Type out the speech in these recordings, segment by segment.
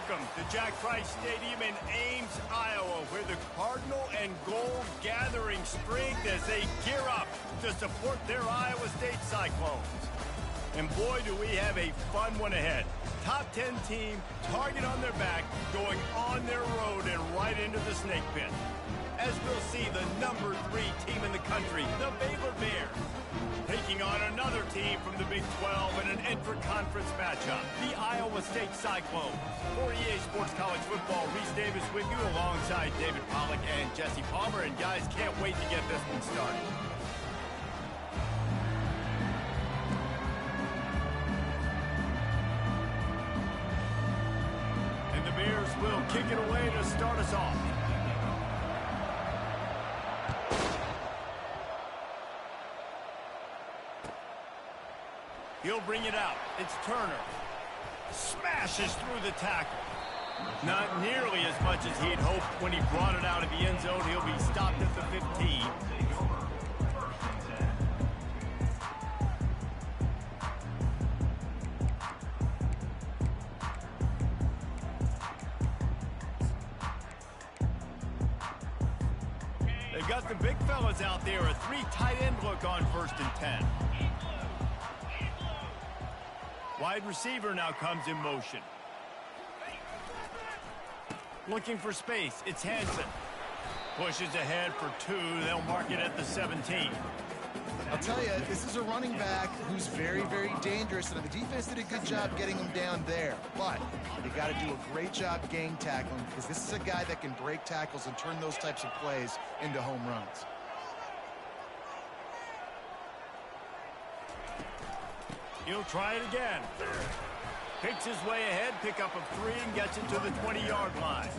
Welcome to Jack Trice Stadium in Ames, Iowa, where the Cardinal and Gold gathering strength as they gear up to support their Iowa State Cyclones. And boy, do we have a fun one ahead. Top 10 team, target on their back, going on their road and right into the snake pit. As we'll see the number 3 team in the country, the Baylor Bears, taking on another team from the Big 12 in an intra-conference matchup, the Iowa State Cyclones. For EA Sports College Football, Reese Davis with you alongside David Pollack and Jesse Palmer. And guys, can't wait to get this one started. And the Bears will kick it away to start us off. He'll bring it out. It's Turner. Smashes through the tackle. Not nearly as much as he'd hoped when he brought it out of the end zone. He'll be stopped at the 15. They've got the big fellas out there. A 3 tight end look on 1st and 10. Wide receiver now comes in motion. Looking for space. It's Hansen. Pushes ahead for 2. They'll mark it at the 17. I'll tell you, this is a running back who's very, very dangerous, and the defense did a good job getting him down there. But they got to do a great job gang tackling, because this is a guy that can break tackles and turn those types of plays into home runs. He'll try it again. Picks his way ahead, pick up of 3, and gets it to the 20-yard line.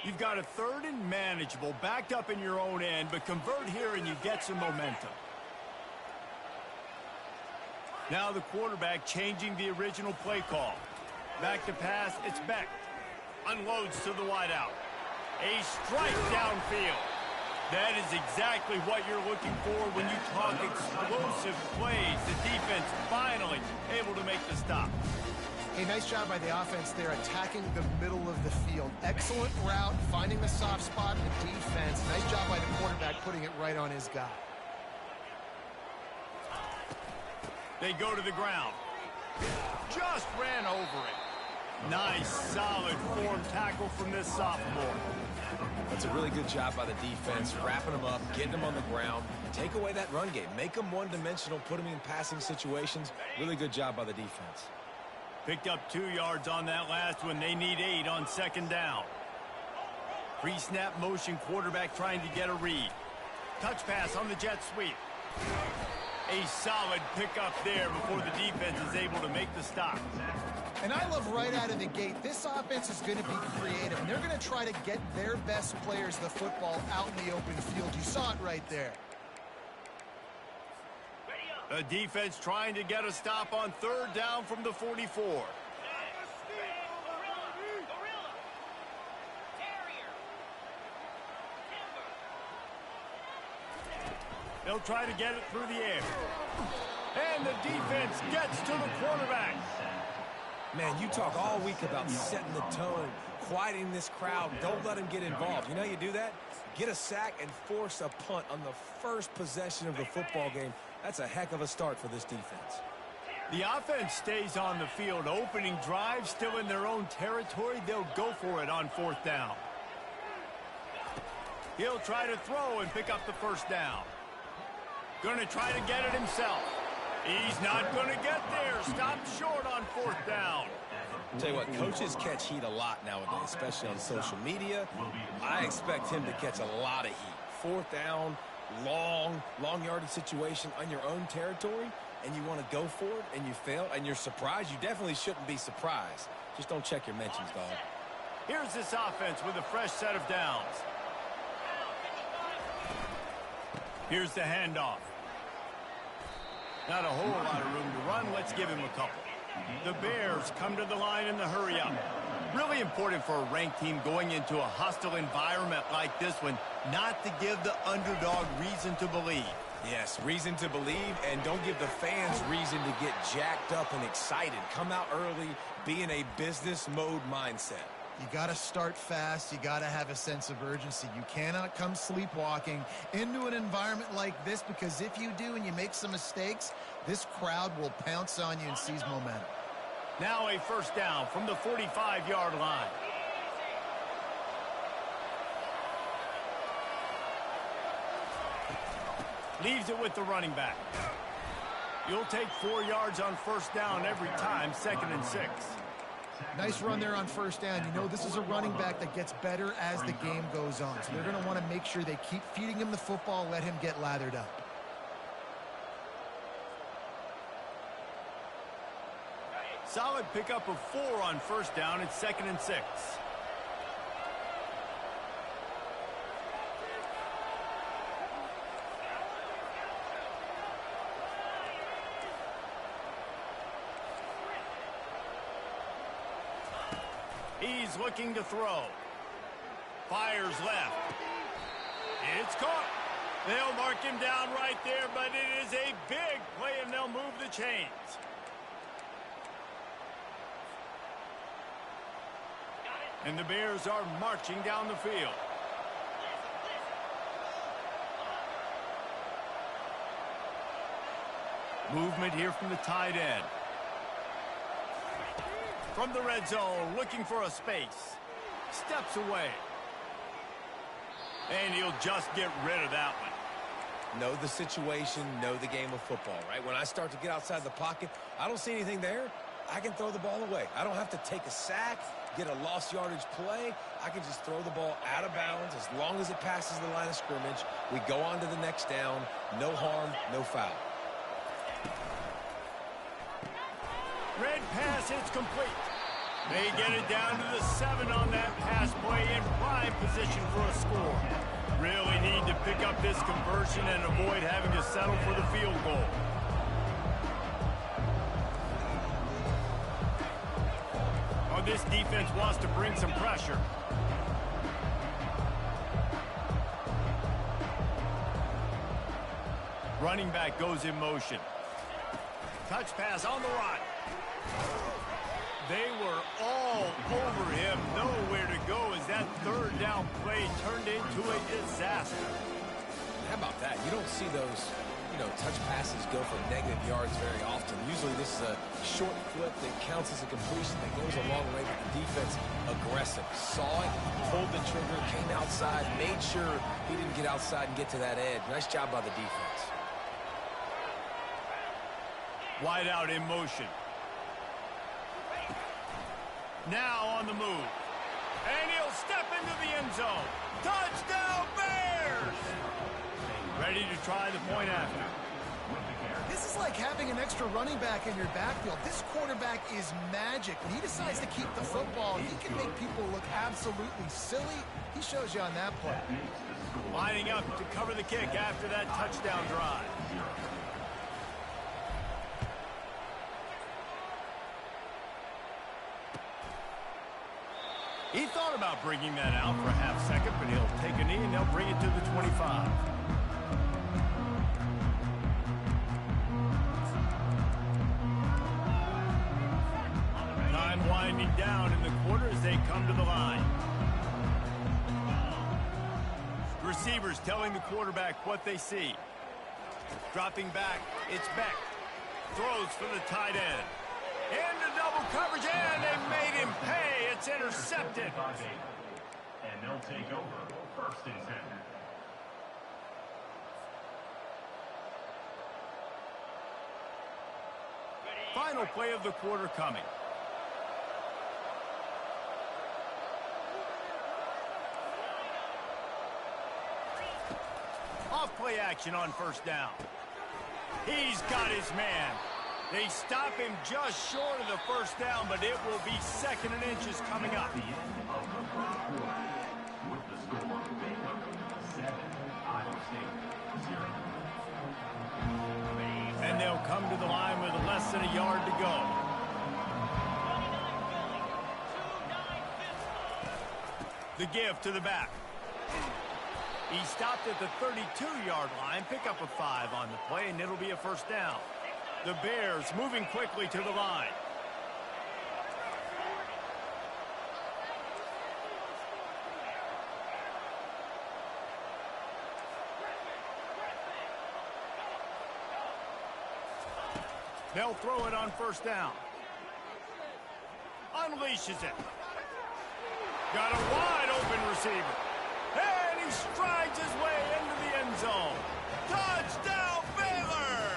You've got a 3rd and manageable, backed up in your own end, but convert here and you get some momentum. Now the quarterback changing the original play call. Back to pass, it's Beck. Unloads to the wideout. A strike downfield. That is exactly what you're looking for when you talk explosive plays. The defense finally able to make the stop. Hey, nice job by the offense there, attacking the middle of the field. Excellent route, finding the soft spot in the defense. Nice job by the quarterback putting it right on his guy. They go to the ground. Just ran over it. Nice, solid form tackle from this sophomore. That's a really good job by the defense, wrapping them up, getting them on the ground. Take away that run game. Make them one-dimensional, put them in passing situations. Really good job by the defense. Picked up 2 yards on that last one. They need 8 on 2nd down. Pre-snap motion quarterback trying to get a read. Touch pass on the jet sweep. A solid pickup there before the defense is able to make the stop. And I love right out of the gate, this offense is going to be creative, and they're going to try to get their best players the football out in the open field. You saw it right there. The defense trying to get a stop on 3rd down from the 44. They'll try to get it through the air. And the defense gets to the quarterback. Man, you talk all week about setting the tone, quieting this crowd. Don't let them get involved. You know how you do that? Get a sack and force a punt on the first possession of the football game. That's a heck of a start for this defense. The offense stays on the field. Opening drive, still in their own territory. They'll go for it on 4th down. He'll try to throw and pick up the 1st down. Going to try to get it himself. He's not going to get there. Stopped short on 4th down. I'll tell you what, coaches catch heat a lot nowadays, especially on social media. I expect him to catch a lot of heat. 4th down, long yardage situation on your own territory, and you want to go for it, and you fail, and you're surprised. You definitely shouldn't be surprised. Just don't check your mentions, dog. Here's this offense with a fresh set of downs. Here's the handoff. Not a whole lot of room to run. Let's give him a couple. The Bears come to the line in the hurry-up. Really important for a ranked team going into a hostile environment like this one not to give the underdog reason to believe. Yes, reason to believe, and don't give the fans reason to get jacked up and excited. Come out early, be in a business mode mindset. You got to start fast. You got to have a sense of urgency. You cannot come sleepwalking into an environment like this, because if you do and you make some mistakes, this crowd will pounce on you and seize momentum. Now a first down from the 45-yard line. Leaves it with the running back. You'll take 4 yards on first down every time, 2nd and 6. Nice run there on first down. You know, this is a running back that gets better as the game goes on. So they're going to want to make sure they keep feeding him the football, let him get lathered up. Solid pickup of 4 on first down. It's 2nd and 6. He's looking to throw. Fires left. It's caught. They'll mark him down right there, but it is a big play, and they'll move the chains. And the Bears are marching down the field. Movement here from the tight end. From the red zone, looking for a space. Steps away. And he'll just get rid of that one. Know the situation, know the game of football, right? When I start to get outside the pocket, I don't see anything there. I can throw the ball away. I don't have to take a sack, get a lost yardage play. I can just throw the ball out of bounds as long as it passes the line of scrimmage. We go on to the next down. No harm, no foul. Red pass, it's complete. They get it down to the 7 on that pass play, in prime position for a score. Really need to pick up this conversion and avoid having to settle for the field goal. Oh, this defense wants to bring some pressure. Running back goes in motion. Touch pass on the run. They were all over him. Nowhere to go as that 3rd down play turned into a disaster. How about that? You don't see those, touch passes go for negative yards very often. Usually this is a short flip that counts as a completion that goes a long way, but the defense aggressive. Saw it, pulled the trigger, came outside, made sure he didn't get outside and get to that edge. Nice job by the defense. Wide out in motion. Now on the move. And he'll step into the end zone. Touchdown, Bears! Ready to try the point after. This is like having an extra running back in your backfield. This quarterback is magic. When he decides to keep the football, he can make people look absolutely silly. He shows you on that play. Lining up to cover the kick after that touchdown drive. He thought about bringing that out for a half second, but he'll take a knee and they'll bring it to the 25. Time winding down in the quarter as they come to the line. Receivers telling the quarterback what they see. Dropping back, it's Beck. Throws for the tight end. Into double coverage, and they made him pay. It's intercepted. And they'll take over 1st and 10. Final play of the quarter coming. Off play action on first down. He's got his man. They stop him just short of the first down, but it will be 2nd and inches coming up. The end of the 1st quarter with the score, Baylor 7, Iowa State 0. And they'll come to the line with less than a yard to go. The give to the back. He stopped at the 32-yard line, pick up a 5 on the play, and it'll be a first down. The Bears moving quickly to the line. They'll throw it on first down. Unleashes it. Got a wide open receiver. And he strides his way into the end zone. Touchdown, Baylor!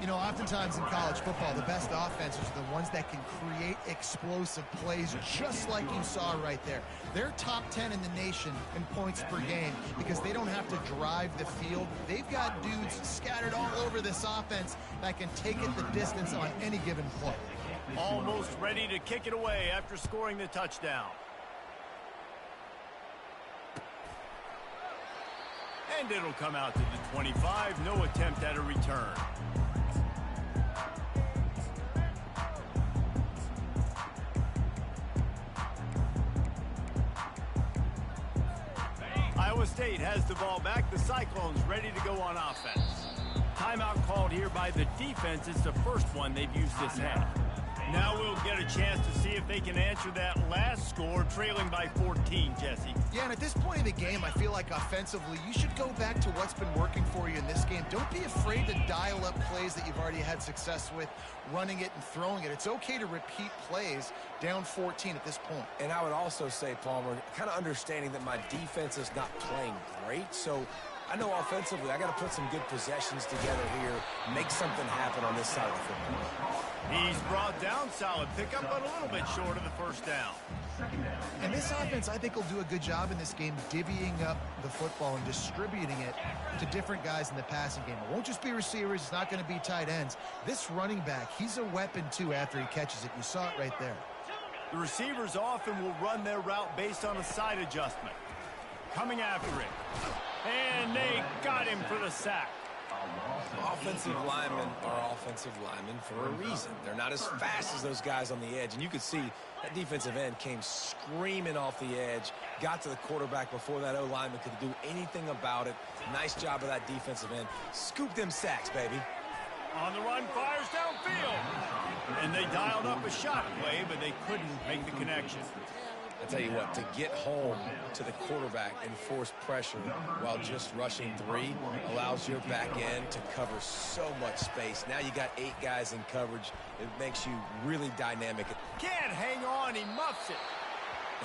You know, oftentimes in college football, the best offenses are the ones that can create explosive plays, just like you saw right there. They're top 10 in the nation in points per game because they don't have to drive the field. They've got dudes scattered all over this offense that can take it the distance on any given play. Almost ready to kick it away after scoring the touchdown. And it'll come out to the 25. No attempt at a return. Iowa State has the ball back. The Cyclones ready to go on offense. Timeout called here by the defense. It's the first one they've used this half. Now we'll get a chance to see if they can answer that last score, trailing by 14, Jesse. Yeah, and at this point in the game, I feel like offensively, you should go back to what's been working for you in this game. Don't be afraid to dial up plays that you've already had success with, running it and throwing it. It's okay to repeat plays down 14 at this point. And I would also say, Palmer, kind of understanding that my defense is not playing great, so I know offensively I got to put some good possessions together here, make something happen on this side of the football. He's brought down, solid pickup, but a little bit short of the first down. And this offense, I think, will do a good job in this game divvying up the football and distributing it to different guys in the passing game. It won't just be receivers. It's not going to be tight ends. This running back, he's a weapon, too, after he catches it. You saw it right there. The receivers often will run their route based on a side adjustment. Coming after it. And they got him for the sack. Offensive linemen are offensive linemen for a reason. They're not as fast as those guys on the edge. And you could see that defensive end came screaming off the edge, got to the quarterback before that O-lineman could do anything about it. Nice job of that defensive end. Scoop them sacks, baby. On the run, fires downfield. And they dialed up a shot play, but they couldn't make the connection. I tell you what, to get home to the quarterback and force pressure while just rushing 3 allows your back end to cover so much space. Now you got 8 guys in coverage. It makes you really dynamic. Can't hang on, he muffs it.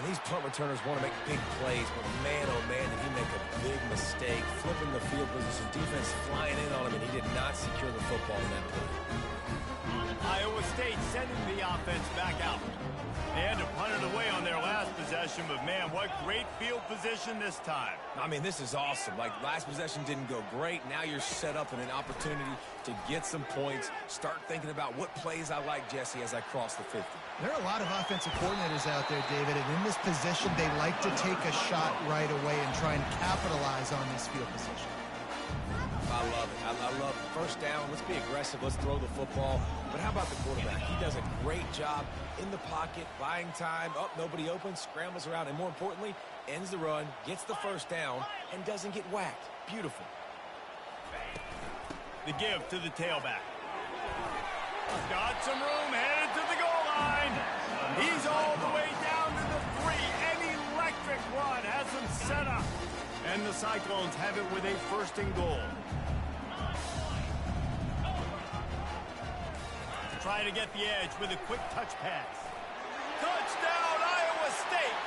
And these punt returners want to make big plays, but man, oh man, did he make a big mistake. Flipping the field position, defense flying in on him, and he did not secure the football in that play. Iowa State sending the offense back out. They had to punt it away on their last possession, but man, what great field position this time. I mean, this is awesome. Like, last possession didn't go great. Now you're set up in an opportunity to get some points. Start thinking about what plays I like, Jesse, as I cross the 50. There are a lot of offensive coordinators out there, David, and in this position, they like to take a shot right away and try and capitalize on this field position. I love it. I love it. First down, let's be aggressive. Let's throw the football. But how about the quarterback? He does a great job in the pocket, buying time. Oh, nobody open, scrambles around, and more importantly, ends the run, gets the first down, and doesn't get whacked. Beautiful. The give to the tailback. Got some room, headed to the goal line. He's all the way down to the 3. An electric run has him set up. And the Cyclones have it with a first and goal. Try to get the edge with a quick touch pass. Touchdown, Iowa State!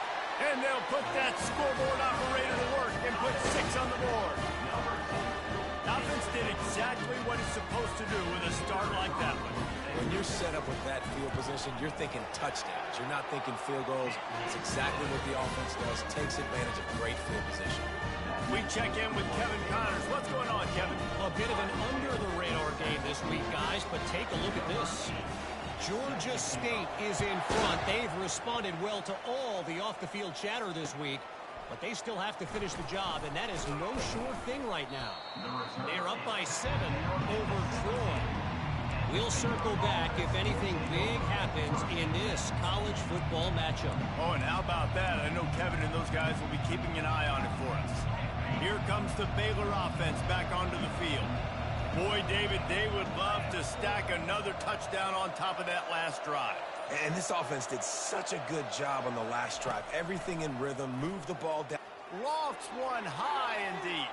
And they'll put that scoreboard operator to work and put 6 on the board. Offense did exactly what it's supposed to do with a start like that one. When you're set up with that field position, you're thinking touchdowns. You're not thinking field goals. It's exactly what the offense does. Takes advantage of great field position. We check in with Kevin Connors. What's going on, Kevin? A bit of an under-the-radar game this week, guys, but take a look at this. Georgia State is in front. They've responded well to all the off-the-field chatter this week, but they still have to finish the job, and that is no sure thing right now. They're up by 7 over Troy. We'll circle back if anything big happens in this college football matchup. Oh, and how about that? I know Kevin and those guys will be keeping an eye on it for us. Here comes the Baylor offense back onto the field. Boy, David, they would love to stack another touchdown on top of that last drive. And this offense did such a good job on the last drive. Everything in rhythm, moved the ball down. Lofts one high and deep.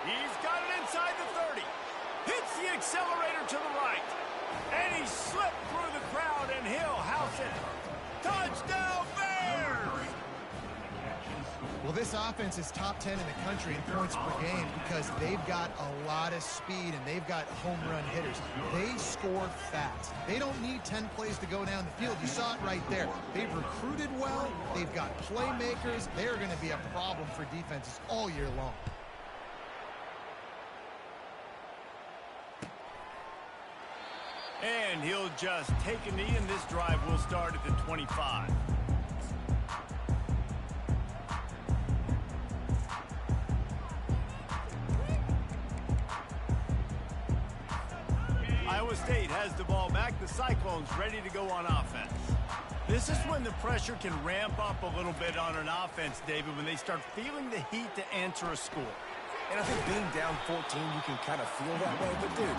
He's got it inside the 30. Hits the accelerator to the right. And he slipped through the crowd, and he'll house it. Touchdown, Bears! Well, this offense is top 10 in the country in points per game because they've got a lot of speed and they've got home run hitters. They score fast. They don't need 10 plays to go down the field. You saw it right there. They've recruited well. They've got playmakers. They're going to be a problem for defenses all year long. And he'll just take a knee, and this drive will start at the 25. Iowa State has the ball back. The Cyclones ready to go on offense. This is when the pressure can ramp up a little bit on an offense, David, when they start feeling the heat to answer a score. And I think being down 14, you can kind of feel that way. But, dude,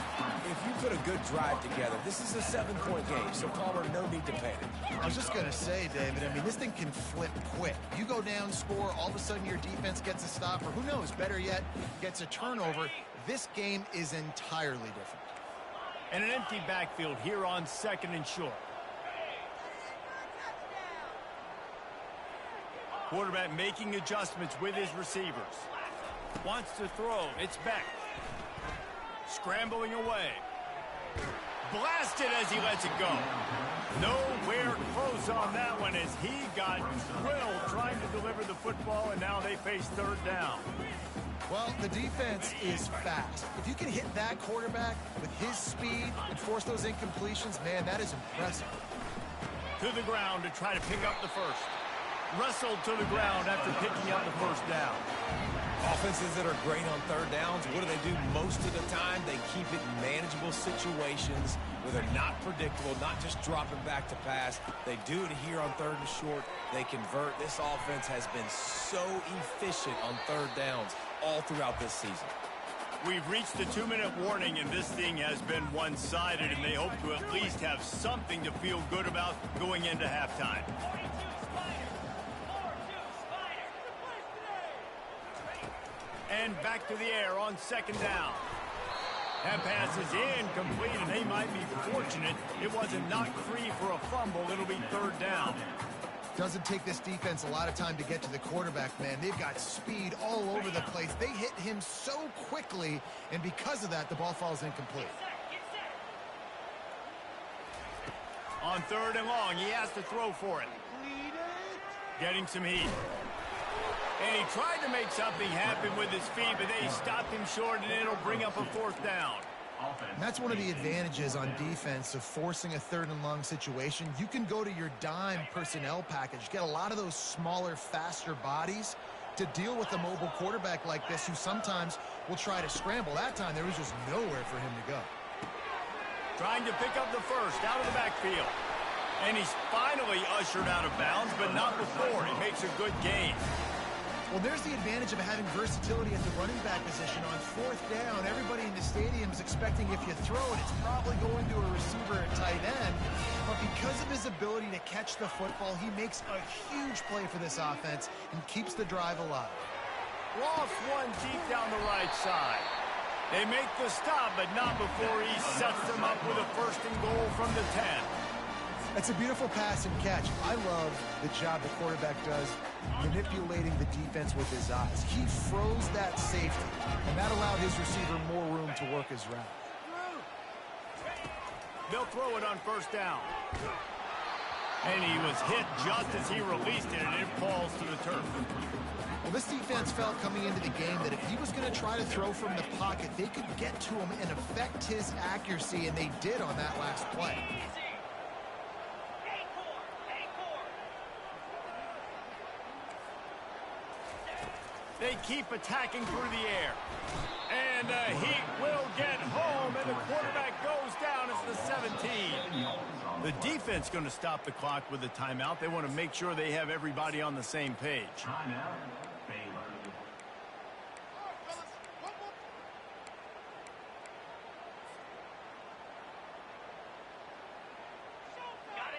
if you put a good drive together, this is a 7-point game, so Palmer, no need to panic. I was just going to say, David, I mean, this thing can flip quick. You go down, score, all of a sudden your defense gets a stop, or who knows, better yet, gets a turnover. This game is entirely different. And an empty backfield here on 2nd and short. Quarterback making adjustments with his receivers. Wants to throw. It's Beck. Scrambling away. Blasted as he lets it go. Nowhere close on that one as he got drilled trying to deliver the football, and now they face 3rd down. Well, the defense is fast. If you can hit that quarterback with his speed and force those incompletions, man, that is impressive. To the ground to try to pick up the first. Wrestled to the ground after picking up the 1st down. Offenses that are great on 3rd downs, what do? Most of the time, they keep it in manageable situations where they're not predictable, not just dropping back to pass. They do it here on 3rd and short. They convert. This offense has been so efficient on 3rd downs all throughout this season. We've reached the 2-minute warning, and this thing has been one-sided, and they hope to at least have something to feel good about going into halftime. And back to the air on 2nd down. That pass is incomplete, and they might be fortunate it wasn't knocked free for a fumble. It'll be 3rd down. Doesn't take this defense a lot of time to get to the quarterback, man. They've got speed all over the place. They hit him so quickly, and because of that, the ball falls incomplete. On 3rd and long, he has to throw for it. Getting some heat. And he tried to make something happen with his feet, but they stopped him short, and it'll bring up a 4th down. And that's one of the advantages on defense of forcing a 3rd and long situation. You can go to your dime personnel package, get a lot of those smaller, faster bodies to deal with a mobile quarterback like this who sometimes will try to scramble. That time, there was just nowhere for him to go. Trying to pick up the first out of the backfield. And he's finally ushered out of bounds, but not before. He makes a good gain. Well, there's the advantage of having versatility at the running back position. On 4th down, everybody in the stadium is expecting if you throw it, it's probably going to a receiver at tight end. But because of his ability to catch the football, he makes a huge play for this offense and keeps the drive alive. Lost one deep down the right side. They make the stop, but not before he sets them up with a 1st and goal from the 10. That's a beautiful pass and catch. I love the job the quarterback does manipulating the defense with his eyes. He froze that safety, and that allowed his receiver more room to work his route. They'll throw it on 1st down. And he was hit just as he released it, and it falls to the turf. Well, this defense felt coming into the game that if he was going to try to throw from the pocket, they could get to him and affect his accuracy, and they did on that last play. They keep attacking through the air. And the Heat will get home, and the quarterback goes down as the 17. The defense going to stop the clock with a timeout. They want to make sure they have everybody on the same page. Timeout, Baylor.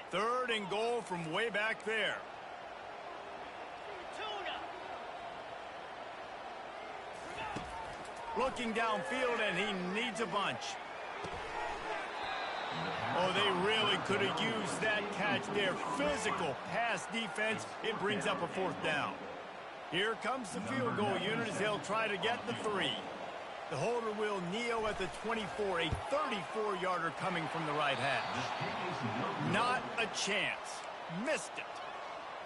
Third and goal from way back there. Looking downfield, and he needs a bunch. Oh, they really could have used that catch there. Physical pass defense. It brings up a fourth down. Here comes the field goal unit as they'll try to get the 3. The holder will kneel at the 24, a 34-yarder coming from the right hash. Not a chance. Missed it.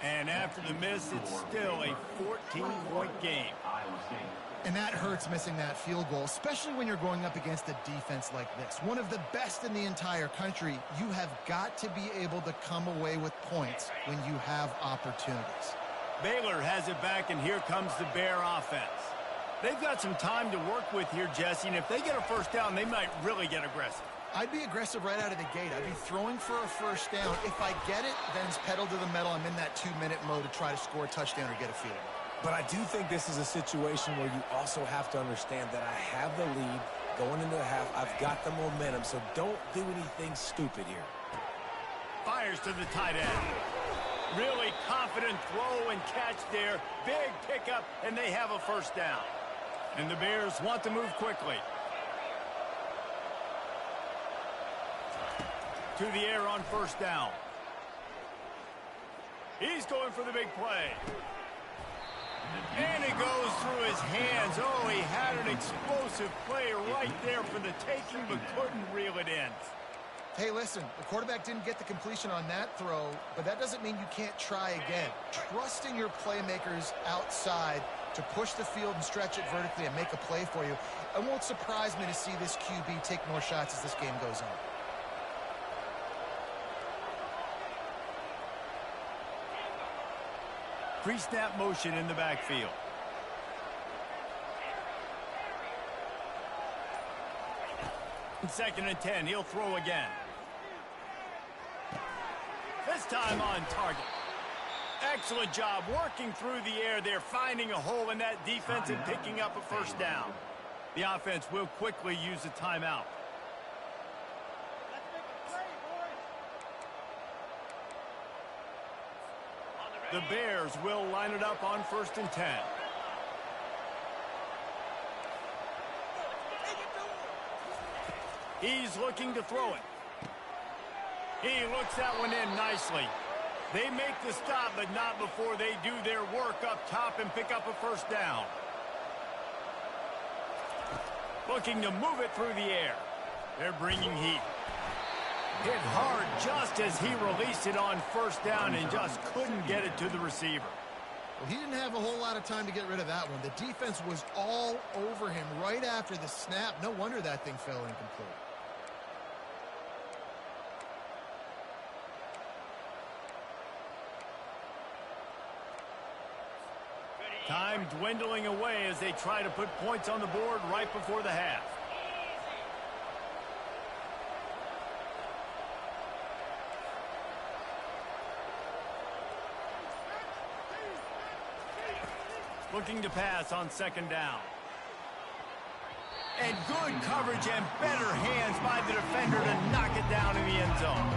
And after the miss, it's still a 14-point game. And that hurts, missing that field goal, especially when you're going up against a defense like this. One of the best in the entire country. You have got to be able to come away with points when you have opportunities. Baylor has it back, and here comes the Bear offense. They've got some time to work with here, Jesse, and if they get a first down, they might really get aggressive. I'd be aggressive right out of the gate. I'd be throwing for a first down. If I get it, then it's pedal to the metal. I'm in that 2-minute mode to try to score a touchdown or get a field goal. But I do think this is a situation where you also have to understand that I have the lead going into the half. I've got the momentum, so don't do anything stupid here. Fires to the tight end. Really confident throw and catch there. Big pickup, and they have a first down. And the Bears want to move quickly. To the air on first down. He's going for the big play. And it goes through his hands. Oh, he had an explosive play right there for the taking, but couldn't reel it in. Hey, listen, the quarterback didn't get the completion on that throw, but that doesn't mean you can't try again. Trusting your playmakers outside to push the field and stretch it vertically and make a play for you. It won't surprise me to see this QB take more shots as this game goes on. Pre-snap motion in the backfield. Second and 10, he'll throw again. This time on target. Excellent job working through the air there, finding a hole in that defense and picking up a first down. The offense will quickly use a timeout. The Bears will line it up on first and 10. He's looking to throw it. He looks that one in nicely. They make the stop, but not before they do their work up top and pick up a first down. Looking to move it through the air. They're bringing heat. Hit hard just as he released it on first down and just couldn't get it to the receiver. Well, he didn't have a whole lot of time to get rid of that one. The defense was all over him right after the snap. No wonder that thing fell incomplete. Time dwindling away as they try to put points on the board right before the half. Looking to pass on second down. And good coverage and better hands by the defender to knock it down in the end zone.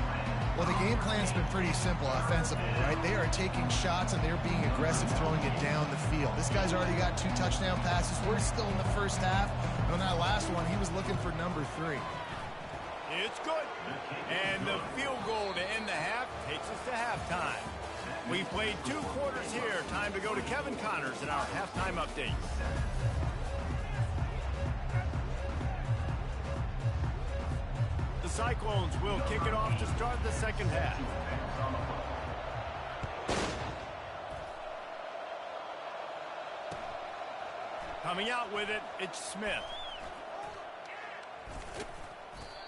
Well, the game plan's been pretty simple offensively, right? They are taking shots and they're being aggressive, throwing it down the field. This guy's already got 2 touchdown passes. We're still in the first half. And on that last one, he was looking for number 3. It's good. And the field goal to end the half takes us to halftime. We played 2 quarters here. Time to go to Kevin Connors in our halftime update. The Cyclones will kick it off to start the second half. Coming out with it, it's Smith.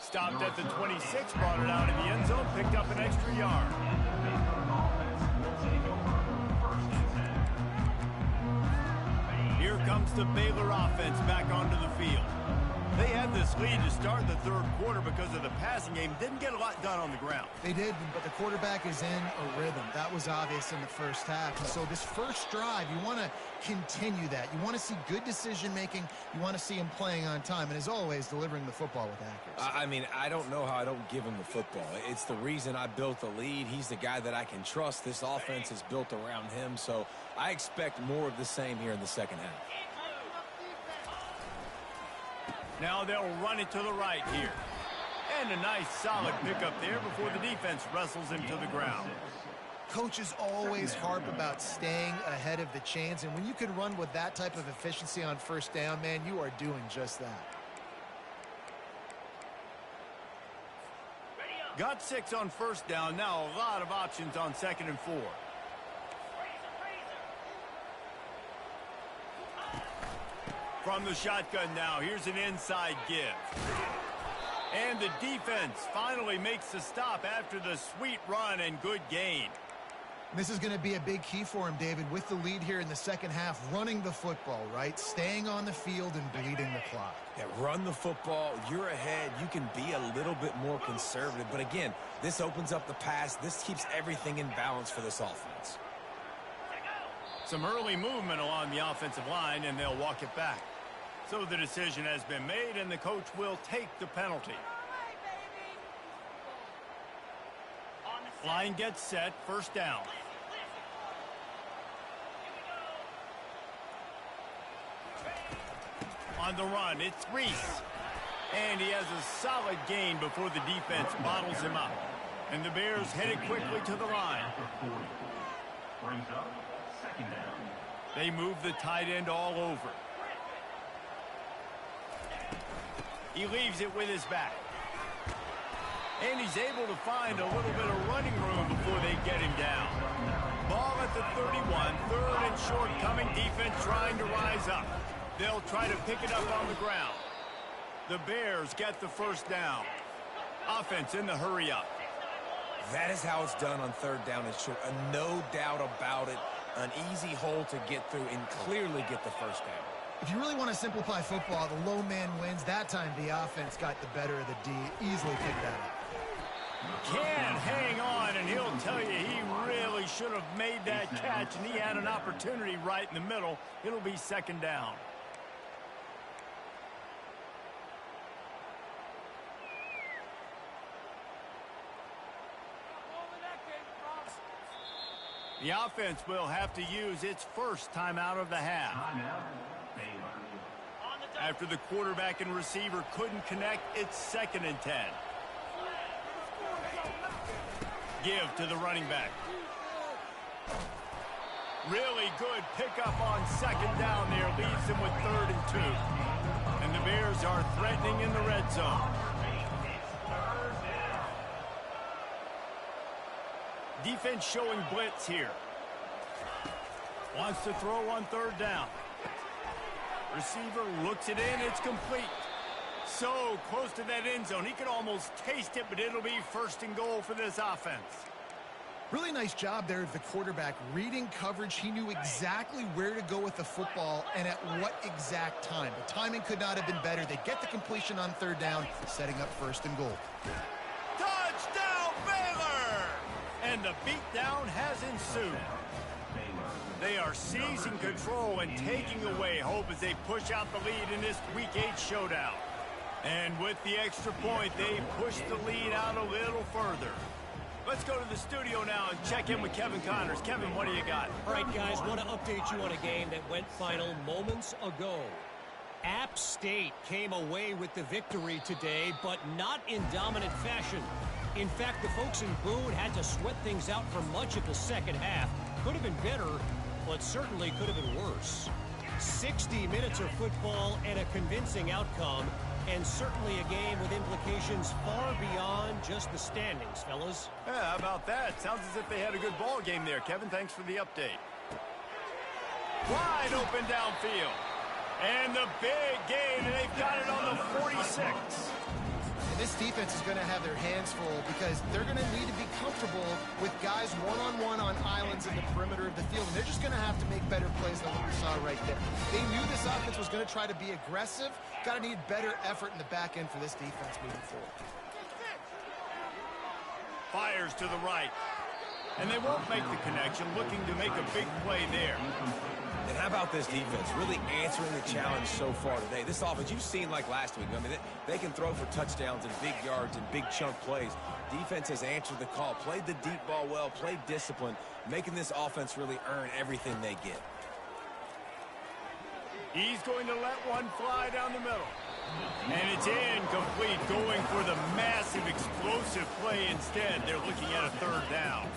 Stopped at the 26, brought it out in the end zone, picked up an extra yard. here comes the Baylor offense back onto the field. They had this lead to start the third quarter because of the passing game. Didn't get a lot done on the ground. They did, but the quarterback is in a rhythm. That was obvious in the first half. And so this first drive, you want to continue that. You want to see good decision-making. You want to see him playing on time. And as always, delivering the football with accuracy. I mean, I don't know how I don't give him the football. It's the reason I built the lead. He's the guy that I can trust. This offense is built around him. So I expect more of the same here in the second half. Now they'll run it to the right here. And a nice solid pickup there before the defense wrestles him to the ground. Coaches always harp about staying ahead of the chains, and when you can run with that type of efficiency on first down, man, you are doing just that. Got 6 on first down. Now a lot of options on 2nd and 4. From the shotgun now, here's an inside give. And the defense finally makes the stop after the sweet run and good gain. This is going to be a big key for him, David, with the lead here in the second half, running the football, right? Staying on the field and bleeding the clock. Yeah, run the football. You're ahead. You can be a little bit more conservative. But again, this opens up the pass. This keeps everything in balance for this offense. Some early movement along the offensive line, and they'll walk it back. So the decision has been made, and the coach will take the penalty. Line gets set, first down. On the run, it's Reese. And he has a solid gain before the defense bottles him up. And the Bears headed quickly to the line. Brings up second down. They move the tight end all over. He leaves it with his back. And he's able to find a little bit of running room before they get him down. Ball at the 31, third and short coming, defense trying to rise up. They'll try to pick it up on the ground. The Bears get the first down. Offense in the hurry up. That is how it's done on third down and short. No doubt about it. An easy hole to get through and clearly get the first down. If you really want to simplify football, the low man wins. That time the offense got the better of the D. Easily picked that up. Can't hang on, and he'll tell you he really should have made that catch, and he had an opportunity right in the middle. It'll be second down. The offense will have to use its first timeout of the half. After the quarterback and receiver couldn't connect, it's 2nd and 10. Give to the running back. Really good pickup on second down there. Leaves them with 3rd and 2. And the Bears are threatening in the red zone. Defense showing blitz here. Wants to throw on 3rd down. Receiver looks it in. It's complete. So close to that end zone. He could almost taste it, but it'll be 1st and goal for this offense. Really nice job there of the quarterback. Reading coverage, he knew exactly where to go with the football and at what exact time. The timing could not have been better. They get the completion on 3rd down, setting up 1st and goal. Touchdown, Baylor! And the beatdown has ensued. They are seizing control and taking away hope as they push out the lead in this Week 8 showdown. And with the extra point, they push the lead out a little further. Let's go to the studio now and check in with Kevin Connors. Kevin, what do you got? All right, guys, want to update you on a game that went final moments ago. App State came away with the victory today, but not in dominant fashion. In fact, the folks in Boone had to sweat things out for much of the second half. Could have been better, but certainly could have been worse. 60 minutes of football and a convincing outcome, and certainly a game with implications far beyond just the standings, fellas. Yeah, how about that? Sounds as if they had a good ball game there. Kevin, thanks for the update. Wide open downfield. And the big gain, and they've got it on the 46. This defense is going to have their hands full because they're going to need to be comfortable with guys one-on-one on islands in the perimeter. perimeter of the field, and they're just going to have to make better plays than what we saw right there. They knew this offense was going to try to be aggressive. Got to need better effort in the back end for this defense moving forward. Fires to the right. And they won't make the connection, looking to make a big play there. And how about this defense really answering the challenge so far today? This offense, you've seen like last week. I mean, they can throw for touchdowns and big yards and big chunk plays. Defense has answered the call, played the deep ball well, played discipline, making this offense really earn everything they get. He's going to let one fly down the middle. And it's incomplete, going for the massive explosive play instead. They're looking at a third down.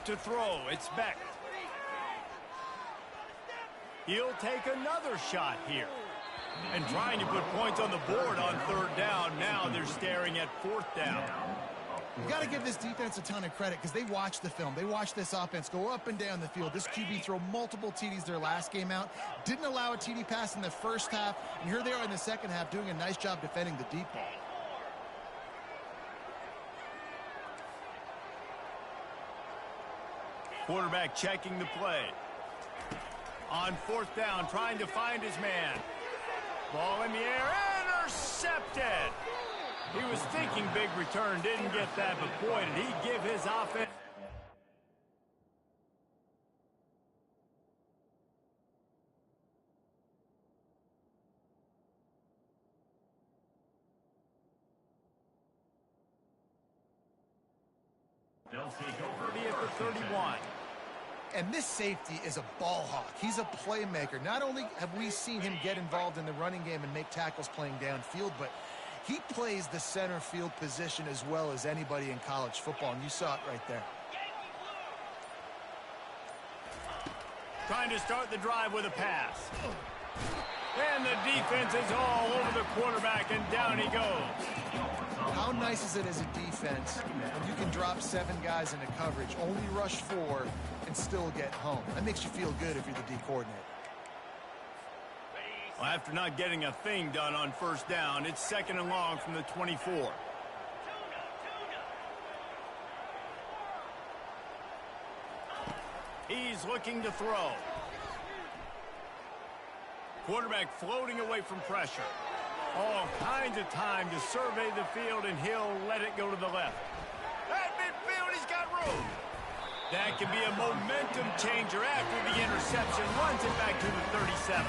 To throw, it's Beck. He'll take another shot here. And trying to put points on the board on third down. Now they're staring at fourth down. You got to give this defense a ton of credit because they watched the film. They watched this offense go up and down the field. This QB throw multiple TDs their last game out. Didn't allow a TD pass in the first half. And here they are in the second half doing a nice job defending the deep ball. Quarterback checking the play. On fourth down, trying to find his man. Ball in the air, intercepted. He was thinking big return, didn't get that, but boy, did he give his offense. They'll take over 30 at the 31. And this safety is a ball hawk. He's a playmaker. Not only have we seen him get involved in the running game and make tackles playing downfield, but he plays the center field position as well as anybody in college football, and you saw it right there. Trying to start the drive with a pass. And the defense is all over the quarterback, and down he goes. How nice is it as a defense when you can drop 7 guys into coverage, only rush 4, and still get home? That makes you feel good if you're the D coordinator. Well, after not getting a thing done on first down, it's second and long from the 24. He's looking to throw. Quarterback floating away from pressure. All kinds of time to survey the field, and he'll let it go to the left. At midfield, he's got room. That can be a momentum changer after the interception. Runs it back to the 37.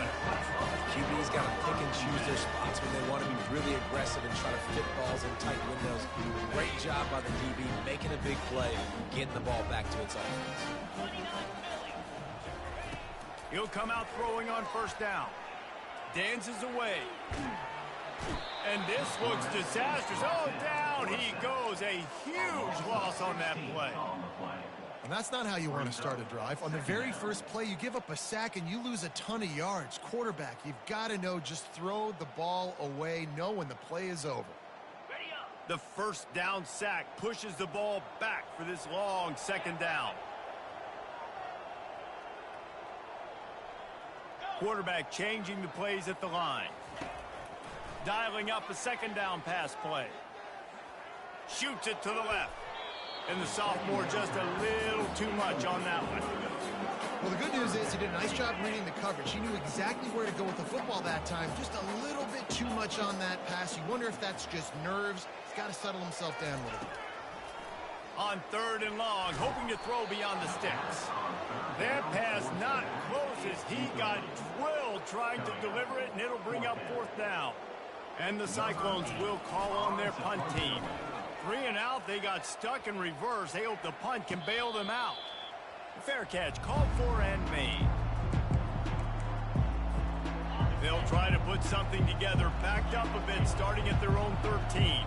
QB's got to pick and choose their spots when they want to be really aggressive and try to fit balls in tight windows. Great job by the DB making a big play, getting the ball back to its offense. He'll come out throwing on first down. Dances away. And this looks disastrous. Oh, down he goes. A huge loss on that play. And that's not how you want to start a drive. On the very first play, you give up a sack and you lose a ton of yards. Quarterback, you've got to know, just throw the ball away, know when the play is over. The first down sack pushes the ball back for this long second down. Quarterback changing the plays at the line. Dialing up a second down pass play. Shoots it to the left. And the sophomore just a little too much on that one. Well, the good news is he did a nice job reading the coverage. He knew exactly where to go with the football that time. Just a little bit too much on that pass. You wonder if that's just nerves. He's got to settle himself down a little bit. On third and long, hoping to throw beyond the sticks. That pass not close as he got drilled trying to deliver it, and it'll bring up fourth down. And the Cyclones will call on their punt team. 3 and out, they got stuck in reverse. They hope the punt can bail them out. Fair catch, called for and made. They'll try to put something together, backed up a bit, starting at their own 13.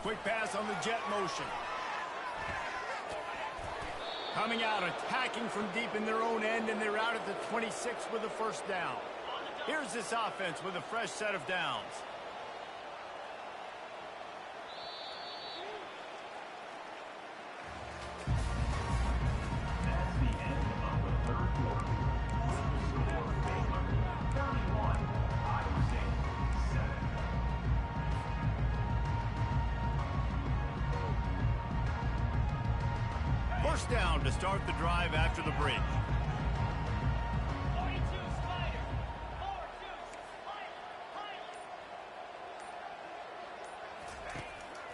Quick pass on the jet motion. Coming out, attacking from deep in their own end, and they're out at the 26 with a first down. Here's this offense with a fresh set of downs. That's the end First down to start the drive after the break.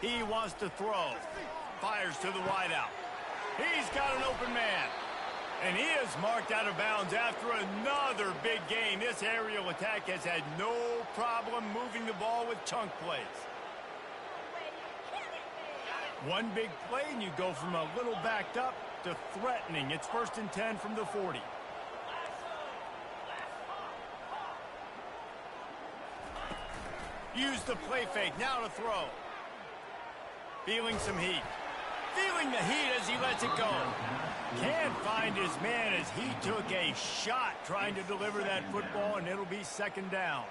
He wants to throw. Fires to the wideout. He's got an open man. And he is marked out of bounds after another big gain. This aerial attack has had no problem moving the ball with chunk plays. One big play, and you go from a little backed up to threatening. It's 1st and 10 from the 40. Use the play fake. Now to throw. Feeling some heat. Feeling the heat as he lets it go. Can't find his man as he took a shot trying to deliver that football, and it'll be 2nd down.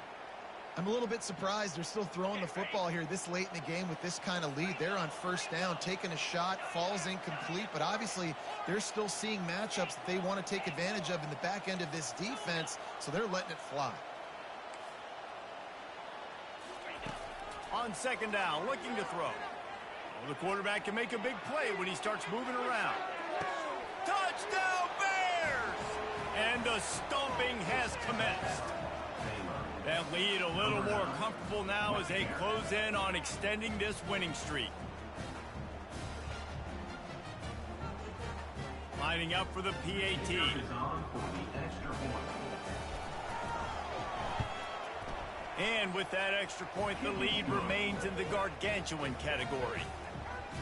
I'm a little bit surprised they're still throwing the football here this late in the game with this kind of lead. They're on 1st down, taking a shot, falls incomplete, but obviously they're still seeing matchups that they want to take advantage of in the back end of this defense, so they're letting it fly. On 2nd down, looking to throw. Well, the quarterback can make a big play when he starts moving around. Touchdown, Bears! And the stomping has commenced. That lead a little more comfortable now as they close in on extending this winning streak. Lining up for the PAT. And with that extra point, the lead remains in the gargantuan category.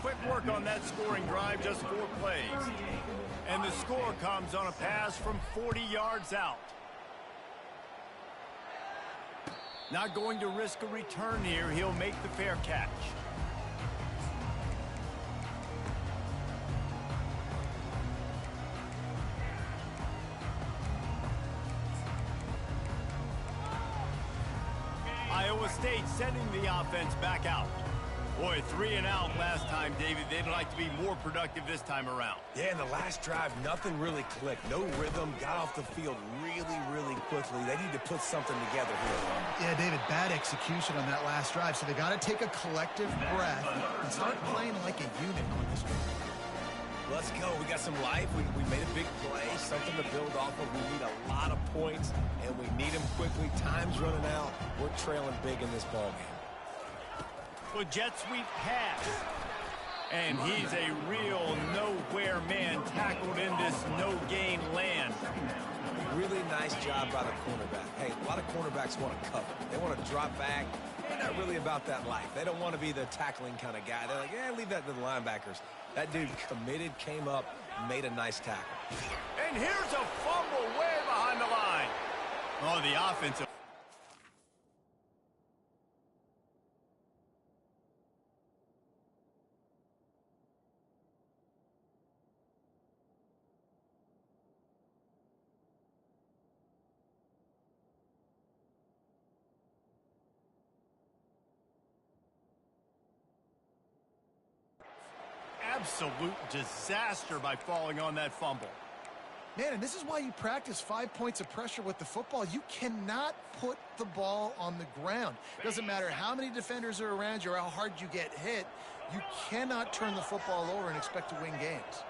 Quick work on that scoring drive, just 4 plays. And the score comes on a pass from 40 yards out. Not going to risk a return here. He'll make the fair catch. Iowa State sending the offense back out. Boy, 3 and out last time, David. They'd like to be more productive this time around. Yeah, in the last drive, nothing really clicked. No rhythm, got off the field really quickly. They need to put something together here. Yeah, David, bad execution on that last drive, so they got to take a collective breath and start playing like a unit on this one. Let's go. We got some life. We made a big play, something to build off of. We need a lot of points, and we need them quickly. Time's running out. We're trailing big in this ballgame. Well, jet sweep pass. And he's a real nowhere man tackled in this no-gain land. Really nice job by the cornerback. Hey, a lot of cornerbacks want to cover. They want to drop back. They're not really about that life. They don't want to be the tackling kind of guy. They're like, yeah, leave that to the linebackers. That dude committed, came up, made a nice tackle. And here's a fumble way behind the line. Oh, the offensive. Absolute disaster by falling on that fumble. Man, and this is why you practice 5 points of pressure with the football. You cannot put the ball on the ground. Doesn't matter how many defenders are around you or how hard you get hit. You cannot turn the football over and expect to win games.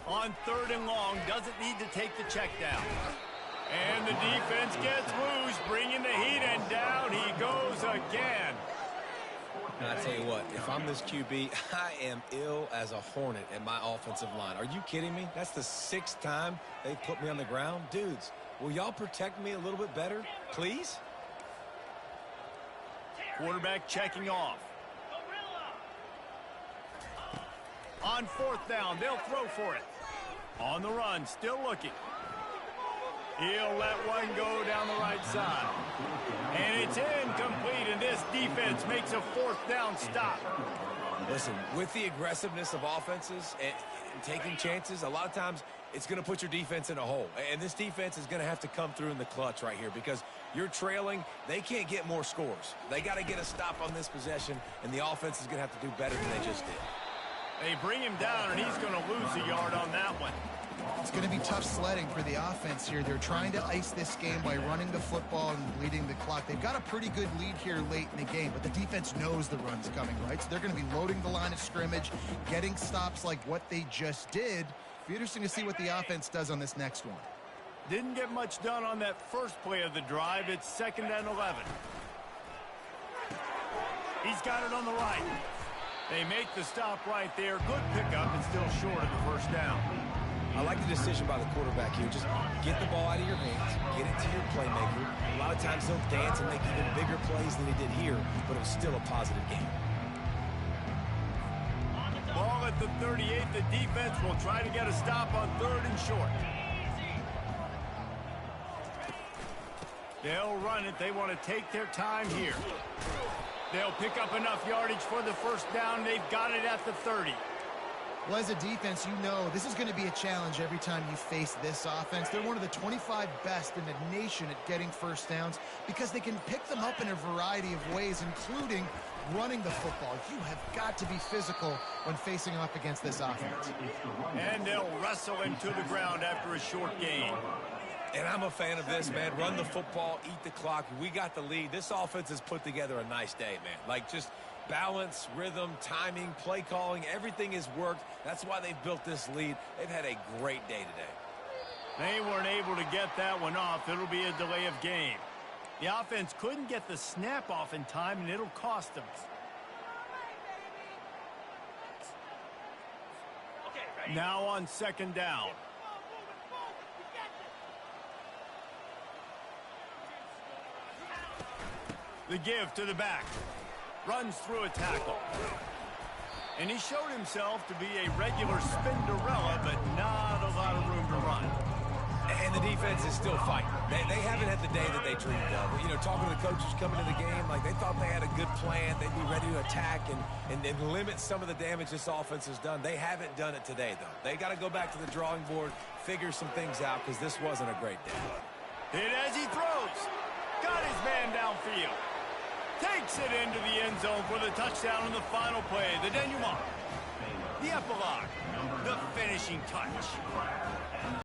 On 3rd and long, doesn't need to take the check down. And the defense gets loose, bringing the heat, and down he goes again. And I tell you what, if I'm this QB, I am ill as a hornet at my offensive line. Are you kidding me? That's the 6th time they put me on the ground. Dudes, will y'all protect me a little bit better, please? Quarterback checking off. On 4th down, they'll throw for it. On the run, still looking. He'll let one go down the right side. And it's incomplete, and this defense makes a 4th down stop. Listen, with the aggressiveness of offenses and taking chances, a lot of times it's going to put your defense in a hole. And this defense is going to have to come through in the clutch right here because you're trailing. They can't get more scores. They got to get a stop on this possession, and the offense is going to have to do better than they just did. They bring him down, and he's going to lose a yard on that one. It's going to be tough sledding for the offense here. They're trying to ice this game by running the football and bleeding the clock. They've got a pretty good lead here late in the game, but the defense knows the run's coming, right? So they're going to be loading the line of scrimmage, getting stops like what they just did. It'll be interesting to see what the offense does on this next one. Didn't get much done on that first play of the drive. It's 2nd and 11. He's got it on the right. They make the stop right there. Good pickup and still short of the first down. I like the decision by the quarterback here. Just get the ball out of your hands, get it to your playmaker. A lot of times they'll dance and make even bigger plays than he did here, but it was still a positive game. Ball at the 38. The defense will try to get a stop on 3rd and short. They'll run it. They want to take their time here. They'll pick up enough yardage for the first down. They've got it at the 30. Well, as a defense, you know this is going to be a challenge every time you face this offense. They're one of the 25 best in the nation at getting first downs because they can pick them up in a variety of ways, including running the football. You have got to be physical when facing off against this offense. And they'll wrestle him to the ground after a short gain. And I'm a fan of this, man. Run the football, eat the clock. We got the lead. This offense has put together a nice day, man. Like, just balance, rhythm, timing, play calling, everything has worked. That's why they've built this lead. They've had a great day today. They weren't able to get that one off. It'll be a delay of game. The offense couldn't get the snap off in time, and it'll cost them. Now on 2nd down. The give to the back. Runs through a tackle. And he showed himself to be a regular Spinderella, but not a lot of room to run. And the defense is still fighting. They haven't had the day that they dreamed of. You know, talking to the coaches coming to the game, like they thought they had a good plan. They'd be ready to attack and limit some of the damage this offense has done. They haven't done it today, though. They got to go back to the drawing board, figure some things out, because this wasn't a great day. Hit as he throws. Got his man downfield. Takes it into the end zone for the touchdown on the final play. The denouement. The epilogue. The finishing touch.